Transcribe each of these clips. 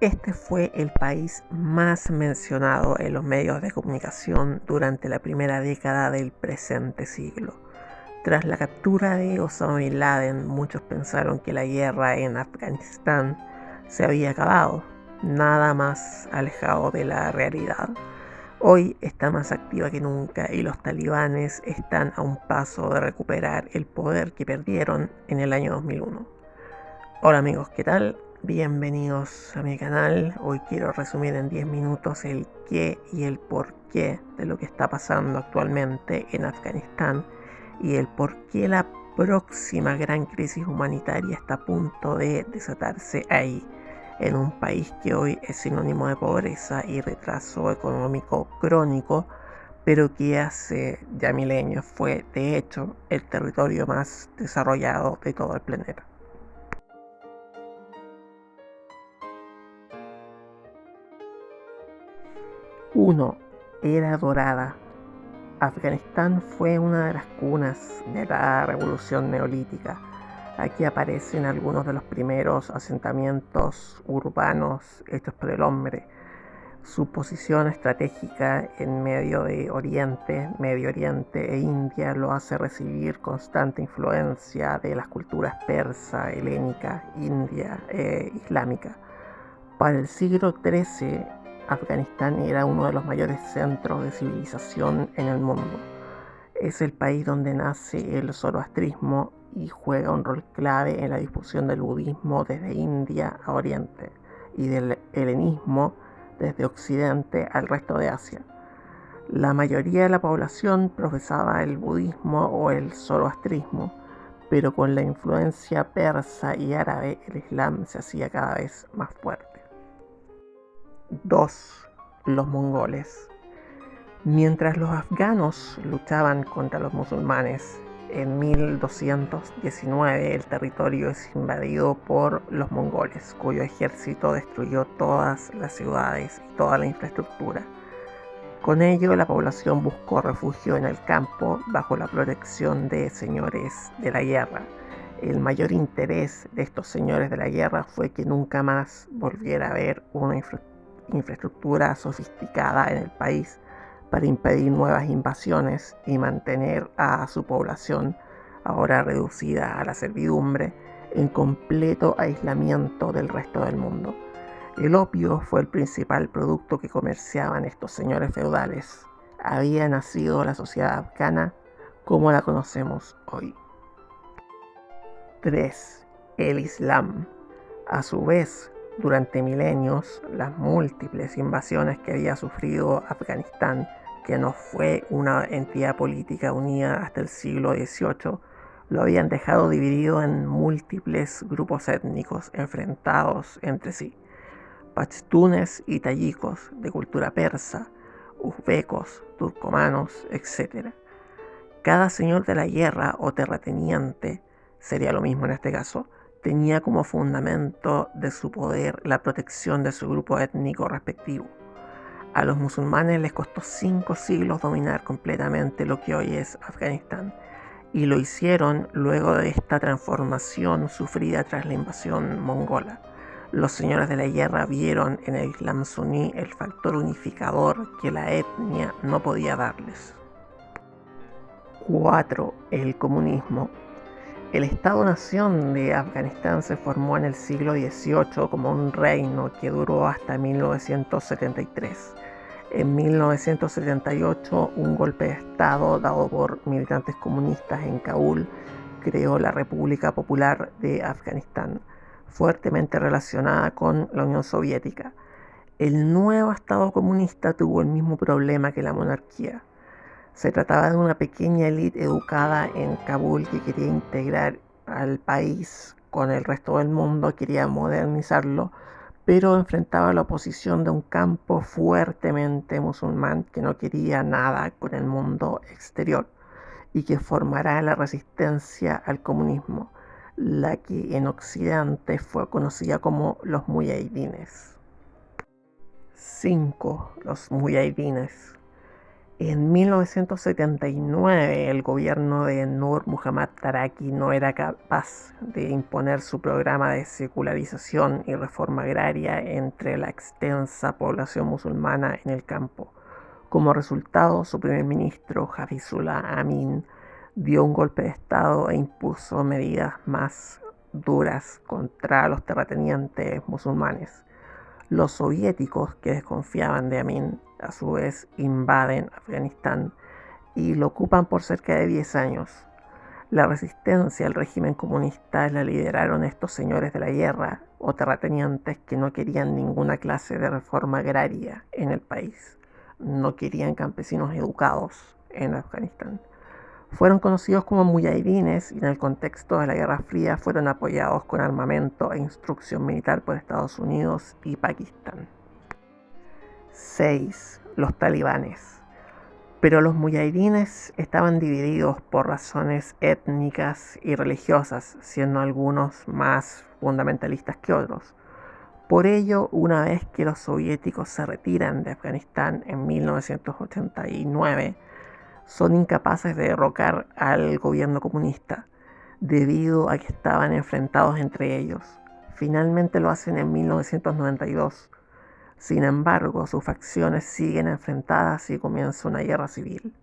Este fue el país más mencionado en los medios de comunicación durante la primera década del presente siglo. Tras la captura de Osama Bin Laden, muchos pensaron que la guerra en Afganistán se había acabado, nada más alejado de la realidad. Hoy está más activa que nunca y los talibanes están a un paso de recuperar el poder que perdieron en el año 2001. Hola amigos, ¿qué tal? Bienvenidos a mi canal. Hoy quiero resumir en 10 minutos el qué y el por qué de lo que está pasando actualmente en Afganistán y el por qué la próxima gran crisis humanitaria está a punto de desatarse ahí, en un país que hoy es sinónimo de pobreza y retraso económico crónico, pero que hace ya milenios fue, de hecho, el territorio más desarrollado de todo el planeta. 1. Era dorada. Afganistán fue una de las cunas de la revolución neolítica. Aquí aparecen algunos de los primeros asentamientos urbanos hechos por el hombre. Su posición estratégica en medio de Medio Oriente e India lo hace recibir constante influencia de las culturas persa, helénica, india e islámica. Para el siglo XIII, Afganistán era uno de los mayores centros de civilización en el mundo. Es el país donde nace el zoroastrismo y juega un rol clave en la difusión del budismo desde India a Oriente y del helenismo desde Occidente al resto de Asia. La mayoría de la población profesaba el budismo o el zoroastrismo, pero con la influencia persa y árabe el islam se hacía cada vez más fuerte. 2. Los mongoles. Mientras los afganos luchaban contra los musulmanes, en 1219 el territorio es invadido por los mongoles, cuyo ejército destruyó todas las ciudades y toda la infraestructura. Con ello, la población buscó refugio en el campo bajo la protección de señores de la guerra. El mayor interés de estos señores de la guerra fue que nunca más volviera a haber una infraestructura sofisticada en el país para impedir nuevas invasiones y mantener a su población, ahora reducida a la servidumbre, en completo aislamiento del resto del mundo. El opio fue el principal producto que comerciaban estos señores feudales. Había nacido la sociedad afgana como la conocemos hoy. 3. El Islam. A su vez, durante milenios, las múltiples invasiones que había sufrido Afganistán, que no fue una entidad política unida hasta el siglo XVIII, lo habían dejado dividido en múltiples grupos étnicos enfrentados entre sí. Pashtunes y tayikos de cultura persa, uzbecos, turcomanos, etc. Cada señor de la guerra o terrateniente, sería lo mismo en este caso, tenía como fundamento de su poder la protección de su grupo étnico respectivo. A los musulmanes les costó 5 siglos dominar completamente lo que hoy es Afganistán, y lo hicieron luego de esta transformación sufrida tras la invasión mongola. Los señores de la guerra vieron en el Islam suní el factor unificador que la etnia no podía darles. 4. El comunismo. El Estado-nación de Afganistán se formó en el siglo XVIII como un reino que duró hasta 1973. En 1978, un golpe de Estado dado por militantes comunistas en Kabul creó la República Popular de Afganistán, fuertemente relacionada con la Unión Soviética. El nuevo Estado comunista tuvo el mismo problema que la monarquía. Se trataba de una pequeña élite educada en Kabul que quería integrar al país con el resto del mundo, quería modernizarlo, pero enfrentaba la oposición de un campo fuertemente musulmán que no quería nada con el mundo exterior y que formará la resistencia al comunismo, la que en Occidente fue conocida como los muyahidines. 5. Los muyahidines. En 1979, el gobierno de Nur Muhammad Taraki no era capaz de imponer su programa de secularización y reforma agraria entre la extensa población musulmana en el campo. Como resultado, su primer ministro, Hafizullah Amin, dio un golpe de Estado e impuso medidas más duras contra los terratenientes musulmanes. Los soviéticos, que desconfiaban de Amin, a su vez invaden Afganistán y lo ocupan por cerca de 10 años. La resistencia al régimen comunista la lideraron estos señores de la guerra o terratenientes que no querían ninguna clase de reforma agraria en el país. No querían campesinos educados en Afganistán. Fueron conocidos como muyahidines y en el contexto de la Guerra Fría fueron apoyados con armamento e instrucción militar por Estados Unidos y Pakistán. 6. Los talibanes. Pero los muyahidines estaban divididos por razones étnicas y religiosas, siendo algunos más fundamentalistas que otros. Por ello, una vez que los soviéticos se retiran de Afganistán en 1989, son incapaces de derrocar al gobierno comunista, debido a que estaban enfrentados entre ellos. Finalmente lo hacen en 1992. Sin embargo, sus facciones siguen enfrentadas y comienza una guerra civil.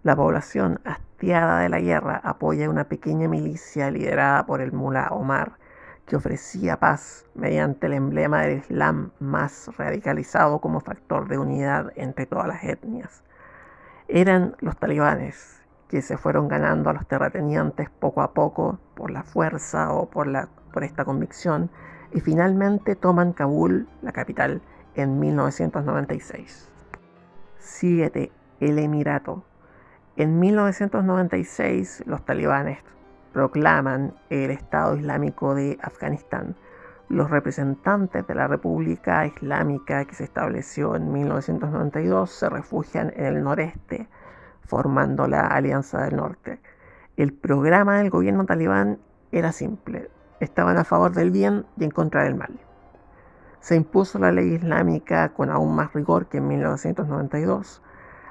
La población, hastiada de la guerra, apoya una pequeña milicia liderada por el mulá Omar, que ofrecía paz mediante el emblema del Islam más radicalizado como factor de unidad entre todas las etnias. Eran los talibanes, que se fueron ganando a los terratenientes poco a poco por la fuerza o por esta convicción, y finalmente toman Kabul, la capital, en 1996. 7. El Emirato. En 1996, los talibanes proclaman el Estado Islámico de Afganistán. Los representantes de la República Islámica que se estableció en 1992 se refugian en el noreste, formando la Alianza del Norte. El programa del gobierno talibán era simple: estaban a favor del bien y en contra del mal. Se impuso la ley islámica con aún más rigor que en 1992.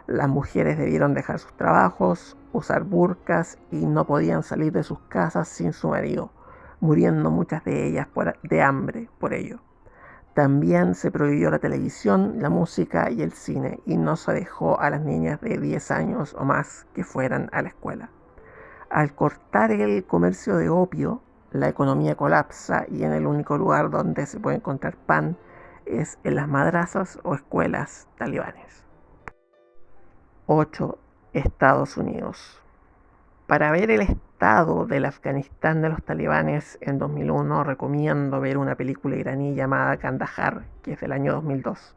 Las mujeres debieron dejar sus trabajos, usar burkas y no podían salir de sus casas sin su marido, muriendo muchas de ellas de hambre por ello. También se prohibió la televisión, la música y el cine, y no se dejó a las niñas de 10 años o más que fueran a la escuela. Al cortar el comercio de opio, la economía colapsa y en el único lugar donde se puede encontrar pan es en las madrasas o escuelas talibanes. 8. Estados Unidos. Para ver el estado del Afganistán de los talibanes en 2001, recomiendo ver una película iraní llamada Kandahar, que es del año 2002.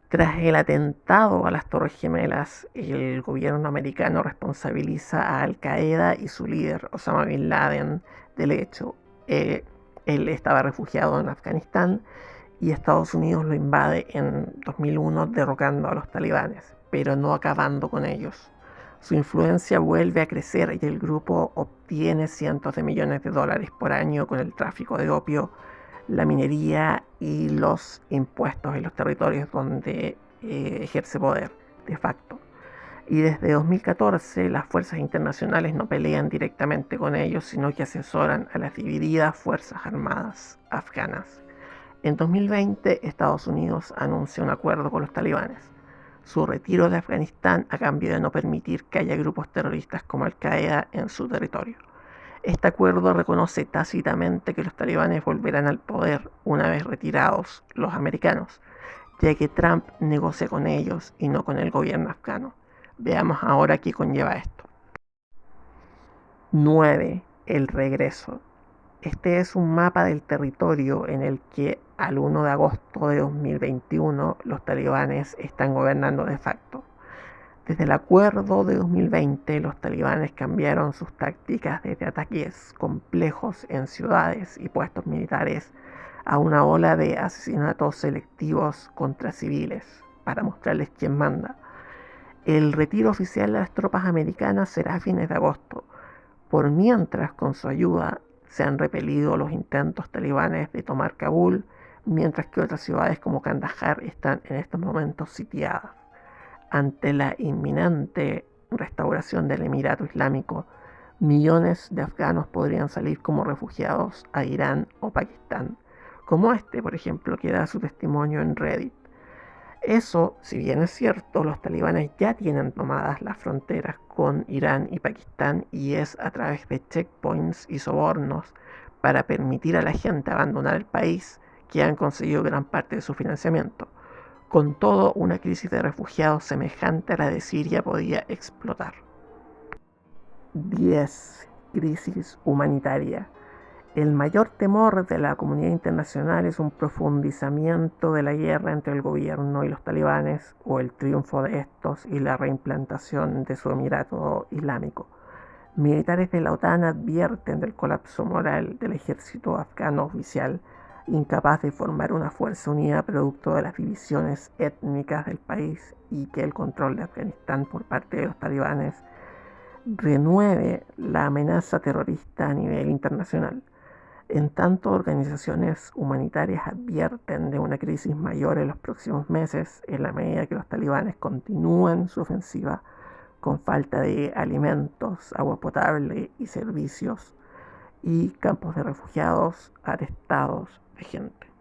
Tras el atentado a las Torres Gemelas, el gobierno americano responsabiliza a Al Qaeda y su líder, Osama Bin Laden, del hecho. Él estaba refugiado en Afganistán y Estados Unidos lo invade en 2001 derrocando a los talibanes, pero no acabando con ellos. Su influencia vuelve a crecer y el grupo obtiene cientos de millones de dólares por año con el tráfico de opio, la minería y los impuestos en los territorios donde ejerce poder, de facto. Y desde 2014 las fuerzas internacionales no pelean directamente con ellos, sino que asesoran a las divididas Fuerzas Armadas afganas. En 2020, Estados Unidos anunció un acuerdo con los talibanes: su retiro de Afganistán a cambio de no permitir que haya grupos terroristas como Al Qaeda en su territorio. Este acuerdo reconoce tácitamente que los talibanes volverán al poder una vez retirados los americanos, ya que Trump negocia con ellos y no con el gobierno afgano. Veamos ahora qué conlleva esto. 9. El regreso. Este es un mapa del territorio en el que al 1 de agosto de 2021 los talibanes están gobernando de facto. Desde el acuerdo de 2020, los talibanes cambiaron sus tácticas desde ataques complejos en ciudades y puestos militares a una ola de asesinatos selectivos contra civiles, para mostrarles quién manda. El retiro oficial de las tropas americanas será a fines de agosto. Por mientras, con su ayuda, se han repelido los intentos talibanes de tomar Kabul, mientras que otras ciudades como Kandahar están en estos momentos sitiadas. ante la inminente restauración del Emirato Islámico, millones de afganos podrían salir como refugiados a Irán o Pakistán, como este, por ejemplo, que da su testimonio en Reddit. Eso, si bien es cierto, los talibanes ya tienen tomadas las fronteras con Irán y Pakistán y es a través de checkpoints y sobornos para permitir a la gente abandonar el país que han conseguido gran parte de su financiamiento. Con todo, una crisis de refugiados semejante a la de Siria podía explotar. 10. Crisis humanitaria. El mayor temor de la comunidad internacional es un profundizamiento de la guerra entre el gobierno y los talibanes, o el triunfo de estos y la reimplantación de su emirato islámico. Militares de la OTAN advierten del colapso moral del ejército afgano oficial, incapaz de formar una fuerza unida producto de las divisiones étnicas del país, y que el control de Afganistán por parte de los talibanes renueve la amenaza terrorista a nivel internacional. En tanto, organizaciones humanitarias advierten de una crisis mayor en los próximos meses en la medida que los talibanes continúan su ofensiva con falta de alimentos, agua potable y servicios, y campos de refugiados atestados de gente.